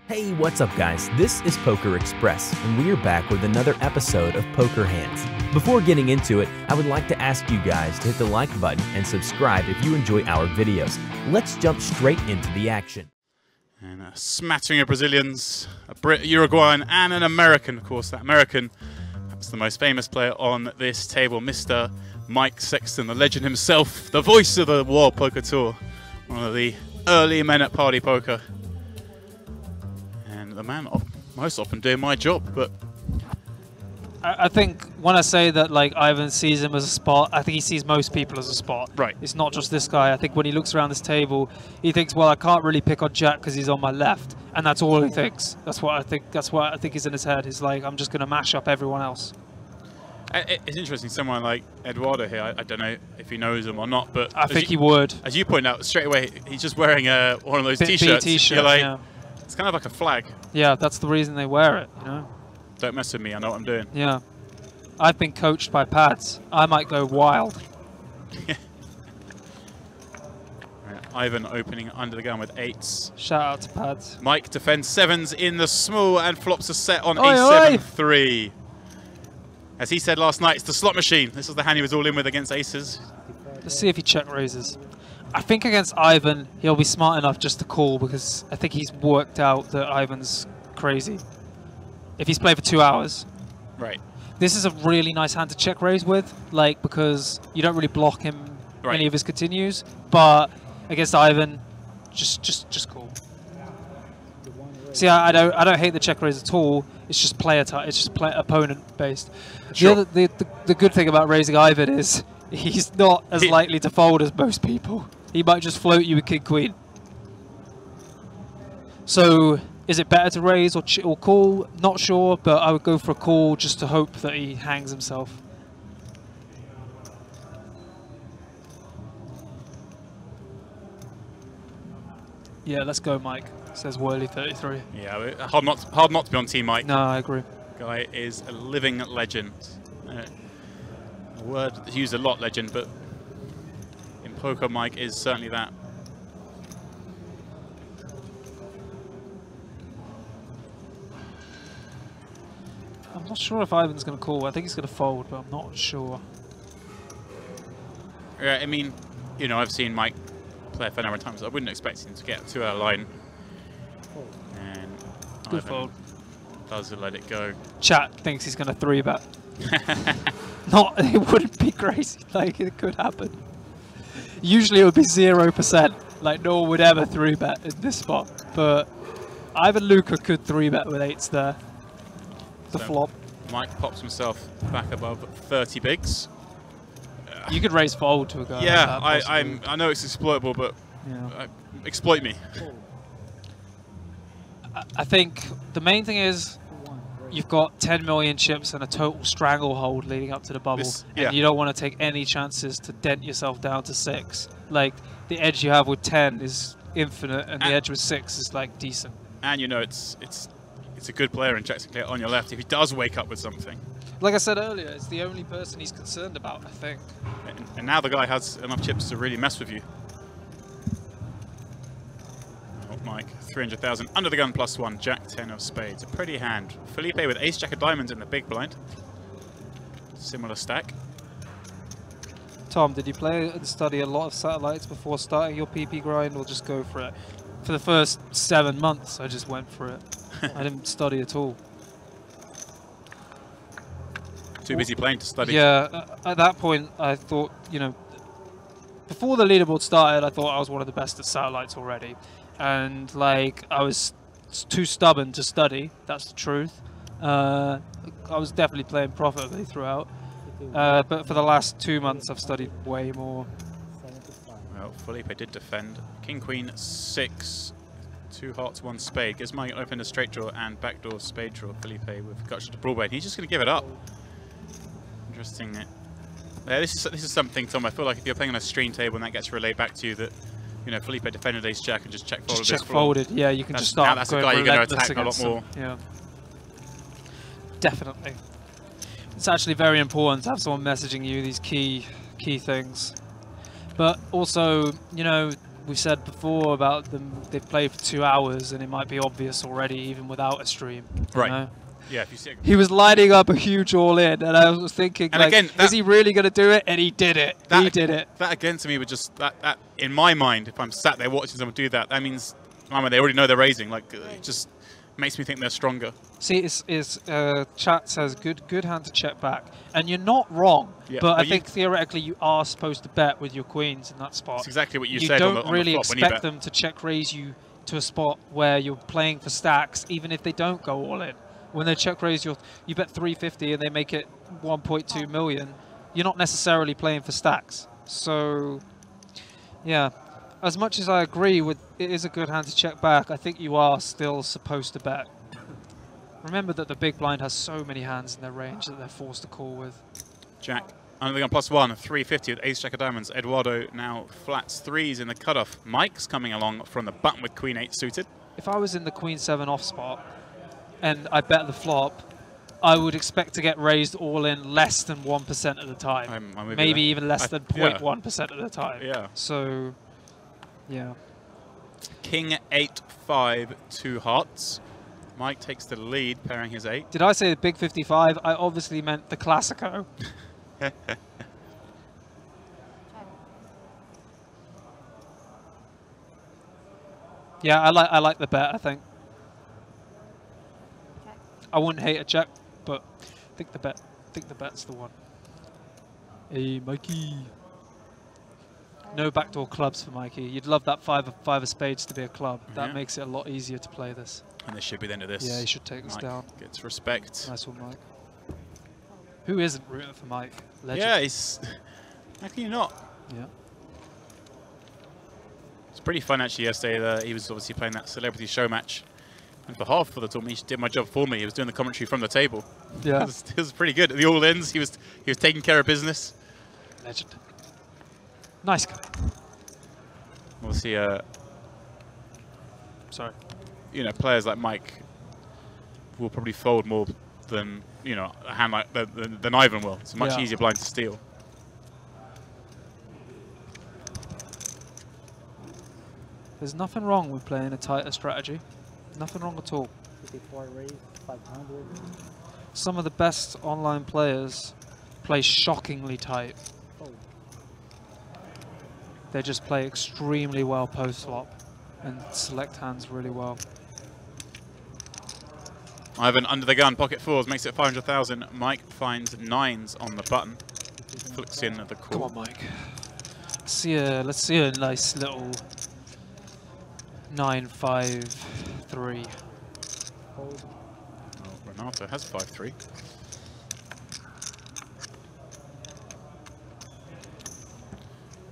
Hey, what's up guys? This is Poker Express, and we are back with another episode of Poker Hands. Before getting into it, I would like to ask you guys to hit the like button and subscribe if you enjoy our videos. Let's jump straight into the action. And a smattering of Brazilians, a Brit, Uruguayan, and an American. Of course, that American, perhaps the most famous player on this table, Mr. Mike Sexton, the legend himself, the voice of the World Poker Tour, one of the early men at Party Poker. The man most often doing my job, but I think when I say that like Ivan sees him as a spot, I think he sees most people as a spot. Right. It's not just this guy. I think when he looks around this table, he thinks, well, I can't really pick on Jack because he's on my left, and that's all he thinks. That's what I think. That's what I think is in his head. He's like, I'm just going to mash up everyone else. It's interesting. Someone like Eduardo here, I don't know if he knows him or not, but I think he would. As you point out straight away, he's just wearing one of those T-shirts. You're like, yeah. It's kind of like a flag. Yeah, that's the reason they wear it, you know? Don't mess with me, I know what I'm doing. Yeah. I've been coached by Pads. I might go wild. Right, Ivan opening under the gun with eights. Shout out to Pads. Mike defends sevens in the small and flops a set on Oi, a 7-3. As he said last night, it's the slot machine. This is the hand he was all in with against aces. Let's see if he check raises. I think against Ivan, he'll be smart enough just to call because I think he's worked out that Ivan's crazy. If he's played for 2 hours. Right. This is a really nice hand to check raise with, like, because you don't really block him any of his continues, but against Ivan, just call. See, I don't hate the check raise at all. It's just player type. It's just opponent based. Sure. The good thing about raising Ivan is he's not as likely to fold as most people. He might just float you with King Queen. So, is it better to raise or call? Not sure, but I would go for a call just to hope that he hangs himself. Yeah, let's go, Mike. Says Whirly33. Yeah, hard not to be on Team Mike. No, I agree. Guy is a living legend. A word that's used a lot, legend, but in poker, Mike is certainly that. I'm not sure if Ivan's going to call. I think he's going to fold, but I'm not sure. Yeah, I mean, you know, I've seen Mike play a fair number of times. I wouldn't expect him to get 2 out of line. And Good Ivan fold. does let it go. Chat thinks he's going to 3-bet. It wouldn't be crazy. Like, it could happen. Usually it would be 0%. Like, no one would ever 3-bet in this spot. But Ivan Luca could 3-bet with 8s there. The flop. Mike pops himself back above 30 bigs. You could raise fold to a guy. Yeah, like that, I know it's exploitable, but yeah. Exploit me. I think the main thing is you've got 10 million chips and a total stranglehold leading up to the bubble, and you don't want to take any chances to dent yourself down to 6. Like, the edge you have with 10 is infinite, and the edge with 6 is like decent. And you know it's a good player in checks and clear on your left if he does wake up with something. Like I said earlier, it's the only person he's concerned about, I think. And now the guy has enough chips to really mess with you. Oh, Mike, 300,000 under the gun +1, Jack 10 of spades. A pretty hand. Felipe with ace jack of diamonds in the big blind. Similar stack. Tom, did you play and study a lot of satellites before starting your PP grind, or just go for it? For the first 7 months, I just went for it. I didn't study at all. Too busy playing to study. Yeah, at that point, I thought, you know, before the leaderboard started, I thought I was one of the best at satellites already. And, like, I was too stubborn to study, that's the truth. I was definitely playing profitably throughout. But for the last 2 months, I've studied way more. Well, Felipe did defend. King, Queen, 6. 2 hearts, 1 spade. Gives Mike open a straight draw and backdoor spade draw. Felipe with gutshot to broadway. He's just going to give it up. Interesting. Yeah, this is something, Tom. I feel like if you're playing on a stream table and that gets relayed back to you, that you know Felipe defended ace jack and just check folded. Just check folded. Yeah, you can just start. Now that's a guy you're going to attack a lot more. Yeah, definitely. It's actually very important to have someone messaging you these key things. But also, you know, we said before about them, they've played for 2 hours and it might be obvious already even without a stream. You know? Yeah, if you see it. He was lining up a huge all-in, and I was thinking, And like, again, is he really going to do it? And he did it. He did it. That again to me would just that in my mind, if I'm sat there watching someone do that, that means they already know they're raising. Like it just makes me think they're stronger. See, chat says good hand to check back, and you're not wrong. Yeah. But I think theoretically you are supposed to bet with your queens in that spot. That's exactly what you You said. don't on the really flop when you expect bet. them to check raise you to a spot where you're playing for stacks, even if they don't go all in. When they check raise you bet 350 and they make it 1.2 million. You're not necessarily playing for stacks. So, yeah, as much as I agree with it is a good hand to check back, I think you are still supposed to bet. Remember that the big blind has so many hands in their range that they're forced to call with. Jack, under the gun +1, 350 with ace jack of diamonds. Eduardo now flats threes in the cutoff. Mike's coming along from the button with queen 8 suited. If I was in the queen 7 off spot and I bet the flop, I would expect to get raised all in less than 1% of the time. I'm with Maybe you even less than yeah. 0.1% of the time. Yeah. So, yeah. King 8-5, 2 hearts. Mike takes the lead, pairing his 8. Did I say the big 55? I obviously meant the Classico. Yeah, I like the bet, I think. I wouldn't hate a check, but I think the bet's the one. Hey, Mikey. No backdoor clubs for Mikey. You'd love that five of spades to be a club. That makes it a lot easier to play this. And this should be the end of this. Yeah, he should take this down. Gets respect. Nice one, Mike. Who isn't rooting for Mike? Legend. Yeah, he's... How can you not? Yeah. It's pretty fun actually yesterday. He was obviously playing that celebrity show match. On behalf of the tournament, he did my job for me. He was doing the commentary from the table. Yeah. It was pretty good. At the all-ins, he was taking care of business. Legend. Nice guy. Obviously, Sorry. you know, players like Mike will probably fold more than, you know, a hand like than Ivan will. It's a much easier blind to steal. There's nothing wrong with playing a tighter strategy. Nothing wrong at all. 54 raise, 500. Some of the best online players play shockingly tight. Oh. They just play extremely well post-flop and select hands really well. Ivan under the gun, pocket fours, makes it 500,000. Mike finds 9s on the button. Flicks in the call. Come on, Mike. Let's see a nice little 9-5-3. Fold. Well, Renato has 5-3.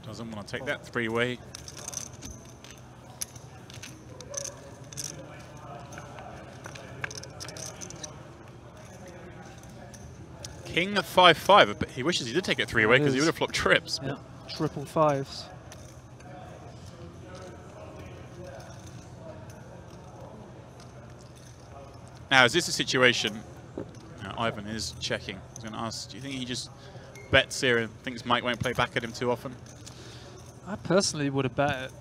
Doesn't want to take that three-way. King of 5-5, but he wishes he did take it three-way because he would have flopped trips. Yeah, triple fives. Now, is this a situation? Ivan is checking. I was going to ask, do you think he just bets here and thinks Mike won't play back at him too often? I personally would have bet it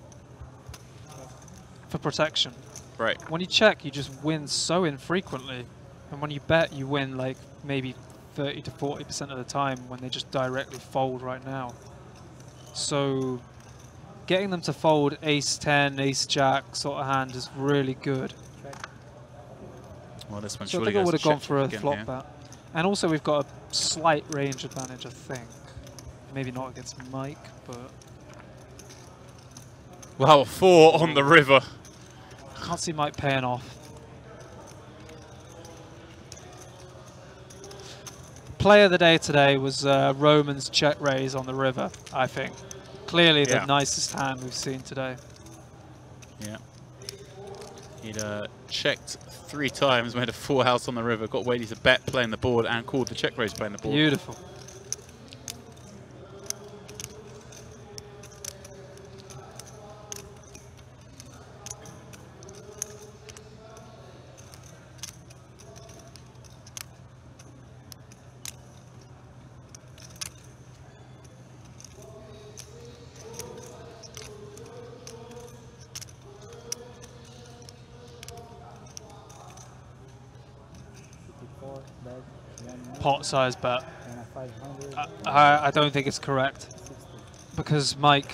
for protection. Right. When you check, you just win so infrequently, and when you bet, you win like maybe 30 to 40% of the time when they just directly fold right now. So getting them to fold ace 10, ace jack sort of hand is really good. Well, this one So I surely think I goes would have gone check for a again flop here. bet. And also we've got a slight range advantage, I think. Maybe not against Mike, but Wow, 4 on the river. I can't see Mike paying off. Play of the day today was Roman's check raise on the river, I think. Clearly the nicest hand we've seen today. Yeah. He'd checked 3 times, made a 4 house on the river, got Wadey to bet playing the board and called the check raise playing the board. Beautiful. bet. pot size bet. And a 500. I don't think it's correct 60. because Mike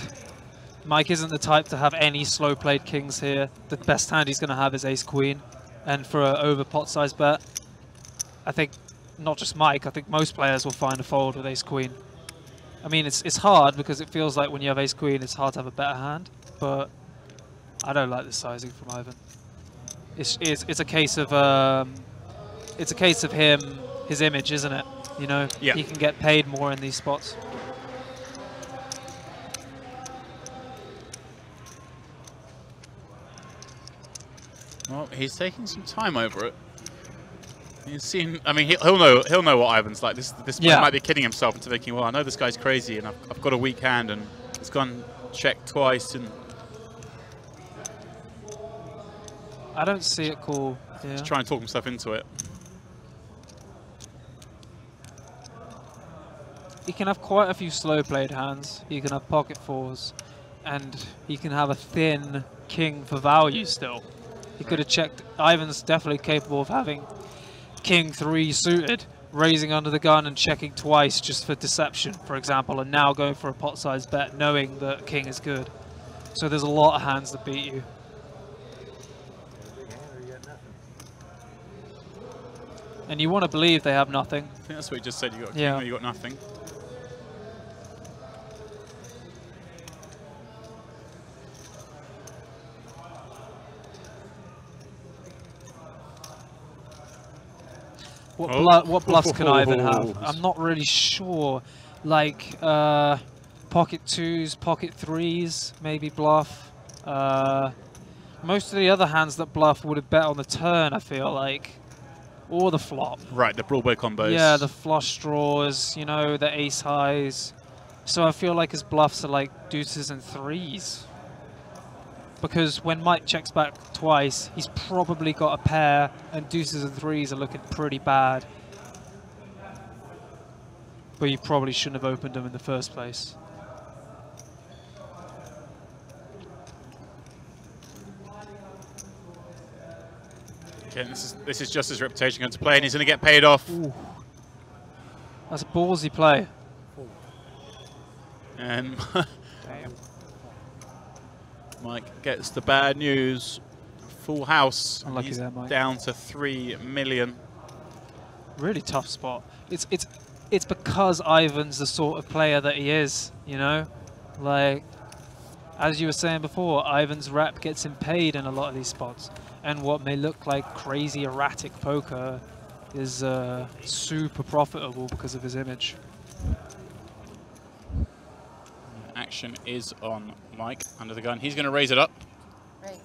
isn't the type to have any slow played kings here. The best hand he's going to have is ace queen, and for an over pot size bet, I think not just Mike. I think most players will find a fold with ace queen. I mean, it's hard because it feels like when you have ace queen, it's hard to have a better hand, but I don't like the sizing from Ivan. It's a case of him, his image, isn't it? You know, Yeah. He can get paid more in these spots. Well, he's taking some time over it. He's seen. I mean, he'll know what Ivan's like. This man might be kidding himself into thinking, well, I know this guy's crazy, and I've got a weak hand, and it's gone check twice, and I don't see it cool. Yeah. just try and talk himself into it. He can have quite a few slow played hands. He can have pocket fours, and he can have a thin king for value still. He could have checked. Ivan's definitely capable of having king 3 suited, raising under the gun and checking twice just for deception, for example, and now going for a pot size bet knowing that king is good. So there's a lot of hands that beat you. And you want to believe they have nothing. I think that's what he just said. You got a king, Yeah. or you got nothing. What bluffs can Ivan have? I'm not really sure. Like pocket 2s, pocket 3s, maybe bluff. Most of the other hands that bluff would have bet on the turn, I feel like. Or the flop. Right, the Broadway combos. Yeah, the flush draws, you know, the ace highs. So I feel like his bluffs are like deuces and 3s. Because when Mike checks back twice, he's probably got a pair, and deuces and 3s are looking pretty bad. But you probably shouldn't have opened them in the first place. Again, this is just his reputation going to play, and he's going to get paid off. Ooh. That's a ballsy play. And Damn. Mike gets the bad news. Full house. Unlucky He's there, Mike. down to 3 million. Really tough spot. It's because Ivan's the sort of player that he is, you know? Like, as you were saying before, Ivan's rep gets him paid in a lot of these spots. And what may look like crazy erratic poker is super profitable because of his image. Action is on Mike under the gun. He's going to raise it up. Raise.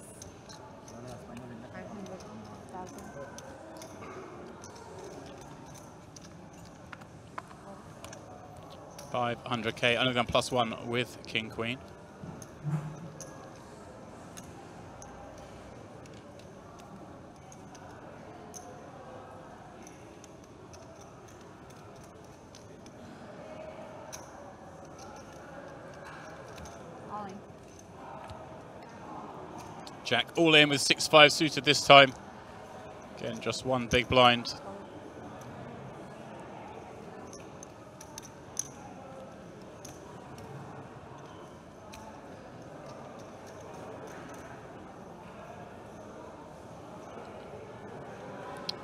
500,000. $500K under the gun +1 with King Queen. Ollie. Jack all in with 6-5 suited this time. Again, just one big blind.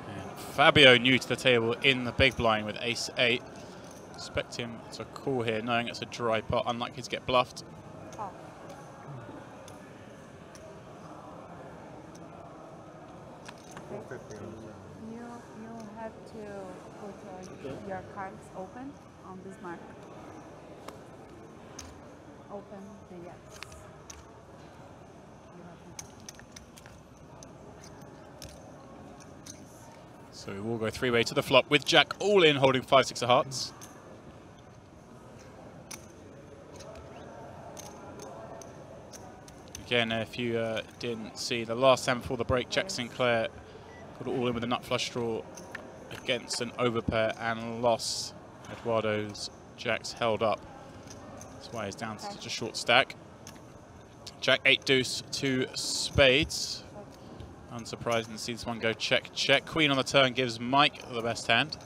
And Fabio new to the table in the big blind with ace-8. Expect him to call here, knowing it's a dry pot, unlikely to get bluffed. Oh. You have to put your cards open on this mark. Open the yes. You have to- So we will go 3-way to the flop with Jack all in, holding 5-6 of hearts. Again, if you didn't see, the last time before the break, Jack Sinclair got it all in with a nut flush draw against an overpair and lost. Eduardo's Jack's held up. That's why he's down to such a short stack. Jack 8 deuce 2 spades. Unsurprising to see this one go check, check. Queen on the turn gives Mike the best hand.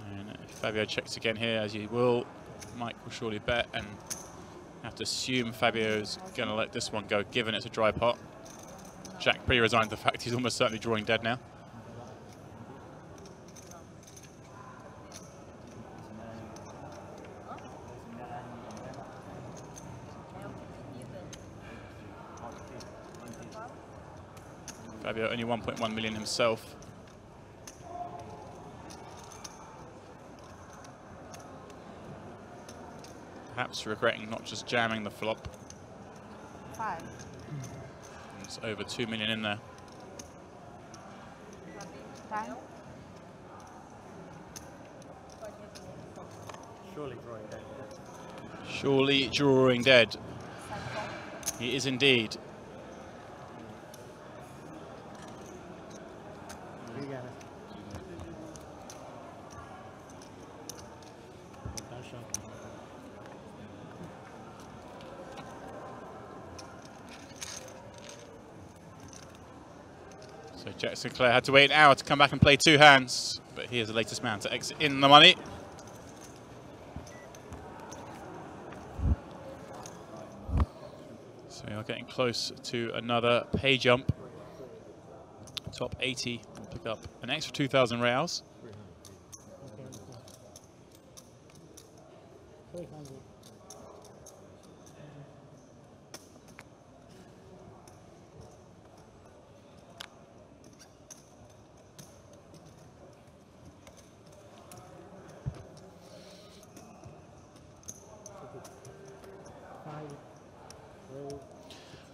And if Fabio checks again here, as he will, Mike will surely bet and have to assume Fabio's going to let this one go, given it's a dry pot. Jack pretty resigned to the fact he's almost certainly drawing dead now. Fabio only 1.1 million himself. Perhaps regretting not just jamming the flop. 5. It's over 2 million in there. 10. Surely drawing dead. Surely drawing dead. He is indeed. So Jack Sinclair had to wait an hour to come back and play 2 hands, but he is the latest man to exit in the money. So we are getting close to another pay jump. Top 80 will pick up an extra 2,000 reals.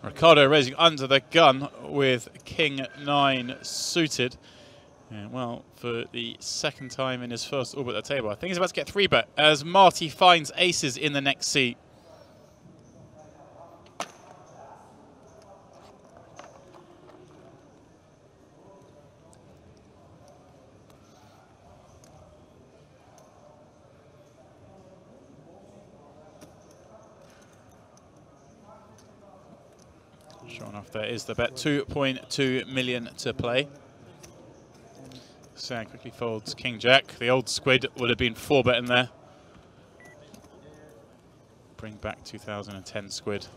Ricardo raising under the gun with King 9 suited. And well, for the second time in his first orbit at the table, I think he's about to get 3-bet as Marty finds aces in the next seat. Sure enough, there is the bet. 2.2 million to play. Sam quickly folds King Jack. The old squid would have been 4-bet in there. Bring back 2010 squid.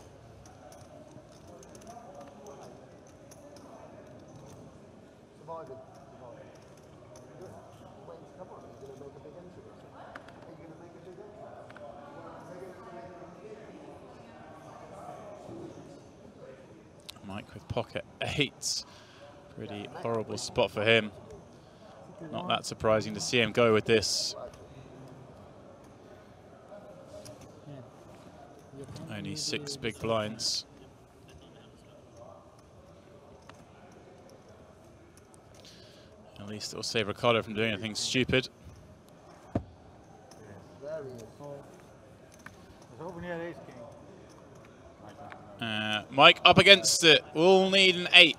Mike with pocket 8s. Pretty horrible spot for him. Not that surprising to see him go with this. Only 6 big blinds. At least it'll save Ricardo from doing anything stupid. Mike up against it. We'll need an 8.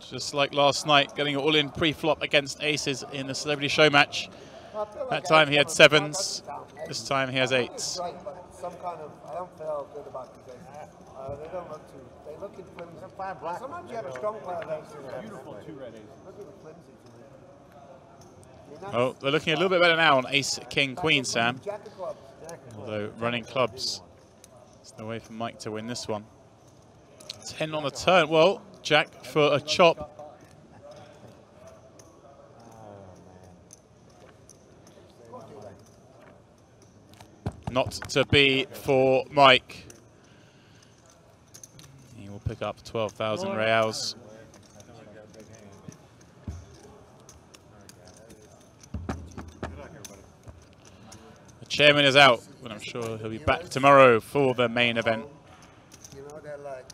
Just like last night, getting it all in pre-flop against aces in the Celebrity Show match. That time he had 7s. This time he has 8s. Some kind of, I don't feel good about these aces. They don't look too, they look in flimsy. Sometimes you have a strong player of aces. Beautiful 2 red aces. Look at the flimsy to me. Oh, they're looking a little bit better now on ace, king, queen, Sam. Although running clubs is the way for Mike to win this one. 10 on the turn. Well, Jack for a chop. Not to be for Mike. He will pick up 12,000 reals. The chairman is out, but I'm sure he'll be back tomorrow for the main event. You know, they're like